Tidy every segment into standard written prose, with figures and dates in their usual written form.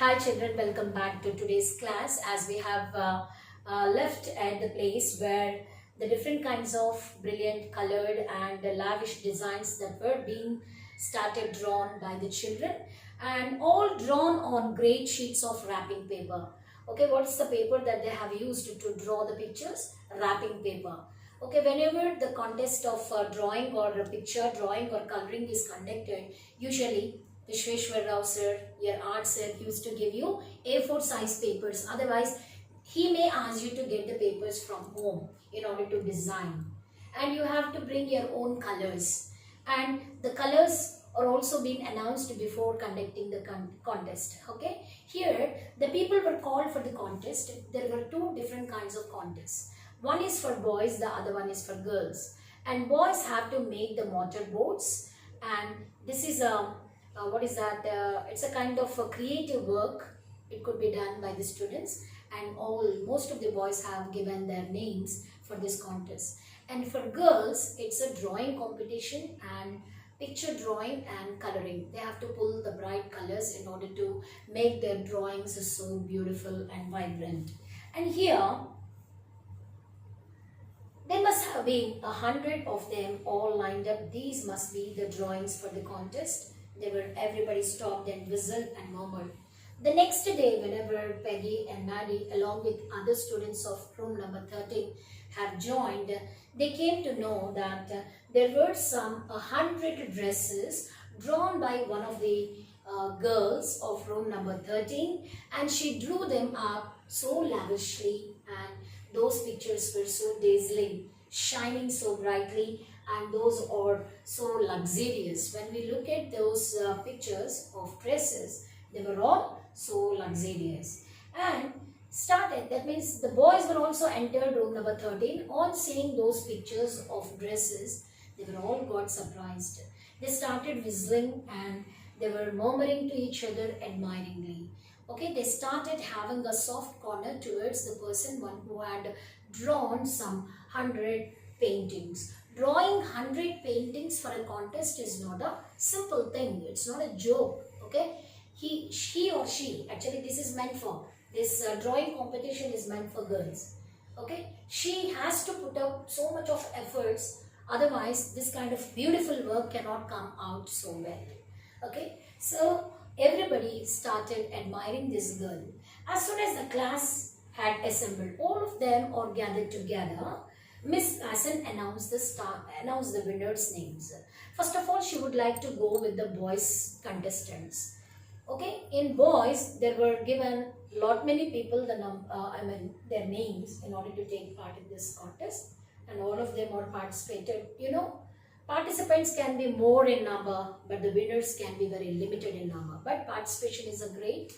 Hi children, welcome back to today's class as we have left at the place where the different kinds of brilliant colored and lavish designs that were being started drawn by the children and all drawn on great sheets of wrapping paper. Okay, what's the paper that they have used to draw the pictures? Wrapping paper. Okay, whenever the contest of drawing or picture drawing or coloring is conducted, usually Vishweshwar Rao sir, your art sir, used to give you A4 size papers. Otherwise, he may ask you to get the papers from home in order to design. And you have to bring your own colors. And the colors are also being announced before conducting the contest. Okay. Here, the people were called for the contest. There were two different kinds of contests. One is for boys, the other one is for girls. And boys have to make the mortar boards. And this is a what is that? It's a kind of a creative work. It could be done by the students, and most of the boys have given their names for this contest. And for girls, it's a drawing competition and picture drawing and coloring. They have to pull the bright colors in order to make their drawings so beautiful and vibrant. And here, there must have been 100 of them all lined up. These must be the drawings for the contest. Everybody stopped and whistled and murmured. The next day, whenever Peggy and Maddie, along with other students of room number 13, have joined, they came to know that there were some 100 dresses drawn by one of the girls of room number 13, and she drew them up so lavishly, and those pictures were so dazzling, shining so brightly, and those are so luxurious. When we look at those pictures of dresses, they were all so luxurious. And that means the boys were also entered room number 13. On seeing those pictures of dresses, they were all got surprised. They started whistling and they were murmuring to each other admiringly. Okay, they started having a soft corner towards the one who had drawn some 100 paintings. Drawing 100 paintings for a contest is not a simple thing. It's not a joke. Okay, she or she, actually this is meant for, this drawing competition is meant for girls. Okay, she has to put up so much of efforts. Otherwise, this kind of beautiful work cannot come out so well. Okay, so everybody started admiring this girl. As soon as the class had assembled, all of them are gathered together. Miss Hassan announced the winners' names. First of all, she would like to go with the boys contestants. Okay, in boys, there were given many people their names in order to take part in this contest, and all of them are participated. Participants can be more in number, but the winners can be very limited in number. But participation is a great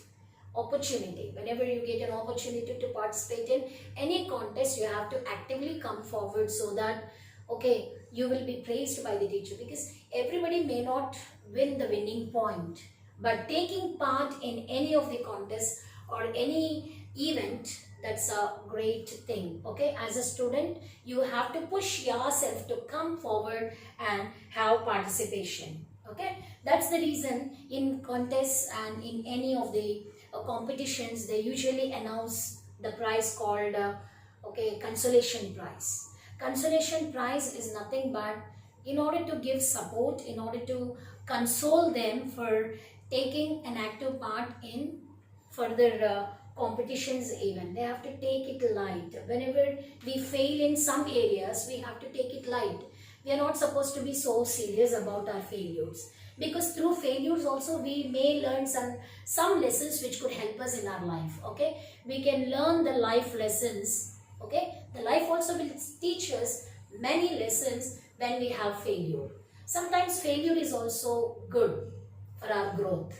opportunity. Whenever you get an opportunity to participate in any contest, you have to actively come forward so that, okay, you will be praised by the teacher, because everybody may not win the winning point, but taking part in any of the contests or any event, that's a great thing. Okay, as a student, you have to push yourself to come forward and have participation. Okay, that's the reason in contests and in any of the competitions, they usually announce the prize called consolation prize. Consolation prize is nothing but in order to give support, in order to console them for taking an active part in further competitions. Even they have to take it light. Whenever we fail in some areas, we have to take it light. We are not supposed to be so serious about our failures, because through failures also we may learn some lessons which could help us in our life. Okay, we can learn the life lessons. Okay, the life also will teach us many lessons when we have failure. Sometimes failure is also good for our growth.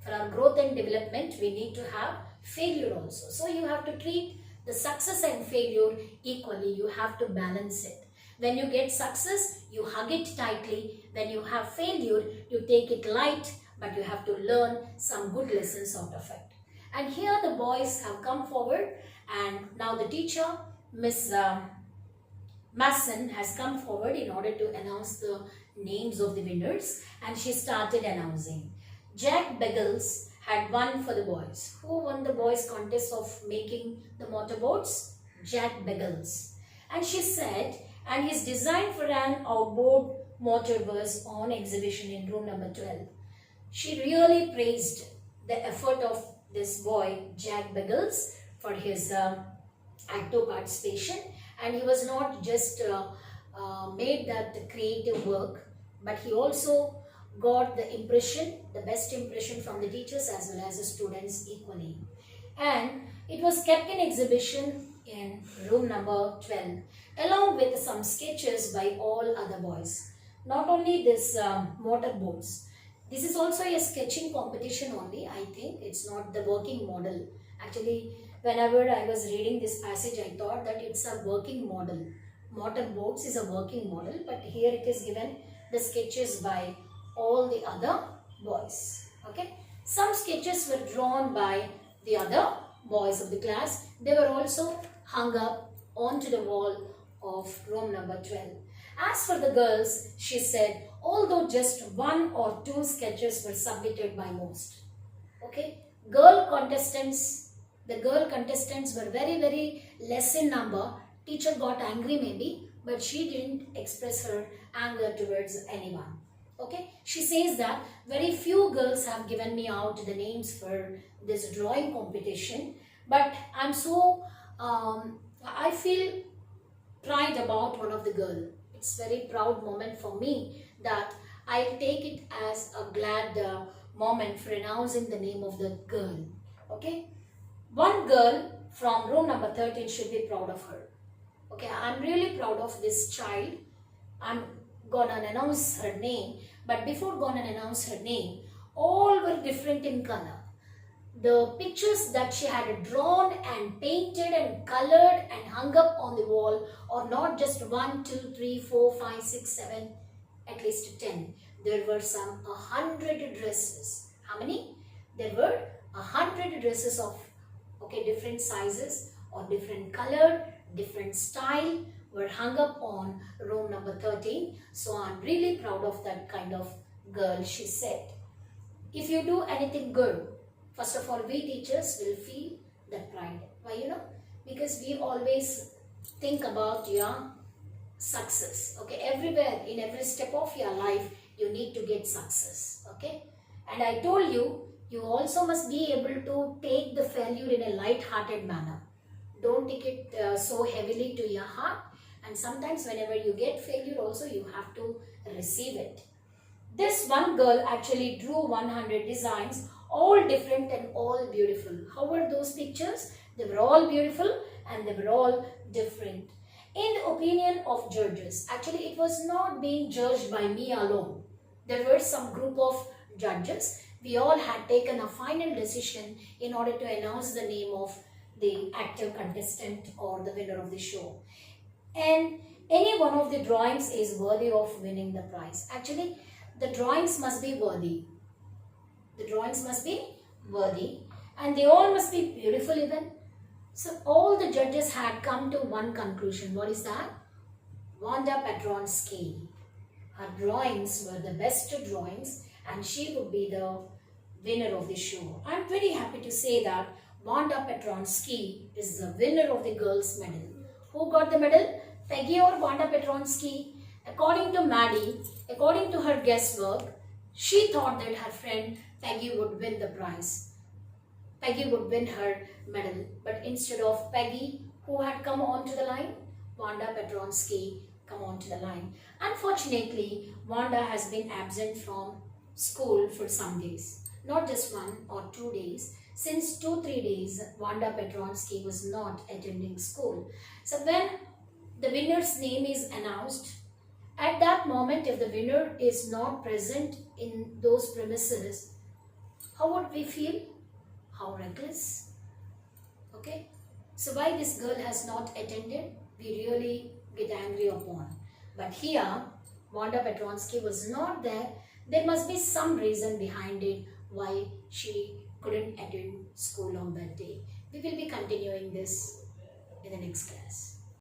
For our growth and development, we need to have failure also. So you have to treat the success and failure equally. You have to balance it. When you get success, you hug it tightly. When you have failure, you take it light, but you have to learn some good lessons out of it. And here the boys have come forward, and now the teacher, Miss Masson, has come forward in order to announce the names of the winners, and she started announcing. Jack Beggles had won for the boys. Who won the boys contest of making the motorboats? Jack Biggles. And she said, and his design for an outboard motor was on exhibition in room number 12. She really praised the effort of this boy, Jack Biggles, for his active participation. And he was not just made that creative work, but he also got the impression, the best impression from the teachers as well as the students equally. And it was kept in exhibition in room number 12 along with some sketches by all other boys. Not only this motorboats, this is also a sketching competition only, I think. It's not the working model. Actually, whenever I was reading this passage, I thought that it's a working model. Motorboats is a working model, but here it is given the sketches by all the other boys. Okay. Some sketches were drawn by the other boys of the class. They were also hung up onto the wall of room number 12. As for the girls, she said, although just one or two sketches were submitted by most. Okay. The girl contestants were very less in number. Teacher got angry maybe, but she didn't express her anger towards anyone. Okay, she says that very few girls have given me out the names for this drawing competition, but I'm so, I feel pride about one of the girl. It's very proud moment for me that I take it as a glad moment for announcing the name of the girl. Okay, one girl from room number 13 should be proud of her. Okay, I'm really proud of this child. I'm gonna announce her name, but before gonna announce her name, all were different in color. The pictures that she had drawn and painted and colored and hung up on the wall are not just 1, 2, 3, 4, 5, 6, 7, at least 10. There were some 100 dresses. How many? There were 100 dresses of different sizes or different color, different style were hung up on room number 13. So I'm really proud of that kind of girl, she said. If you do anything good, first of all, we teachers will feel that pride. Why, because we always think about your success. Okay, everywhere, in every step of your life, you need to get success. Okay, and I told you, you also must be able to take the failure in a light-hearted manner. Don't take it so heavily to your heart. And sometimes whenever you get failure also, you have to receive it. This one girl actually drew 100 designs, all different and all beautiful. How were those pictures? They were all beautiful and they were all different. In the opinion of judges, actually it was not being judged by me alone. There were some group of judges. We all had taken a final decision in order to announce the name of the active contestant or the winner of the show. And any one of the drawings is worthy of winning the prize. Actually, the drawings must be worthy. The drawings must be worthy and they all must be beautiful even. So all the judges had come to one conclusion. What is that? Wanda Petronsky. Her drawings were the best drawings and she would be the winner of the show. I'm very happy to say that Wanda Petronsky is the winner of the girls' medal. Who got the medal? Peggy or Wanda Petronsky? According to Maddie, according to her guesswork, she thought that her friend Peggy would win the prize. Peggy would win her medal. But instead of Peggy, who had come onto the line? Wanda Petronsky come onto the line. Unfortunately, Wanda has been absent from school for some days. Not just 1 or 2 days. Since 2-3 days, Wanda Petronsky was not attending school. So when the winner's name is announced, at that moment, if the winner is not present in those premises, how would we feel? How reckless? Okay. So why this girl has not attended, we really get angry upon. But here, Wanda Petronsky was not there. There must be some reason behind it why she couldn't attend school on that day. We will be continuing this in the next class.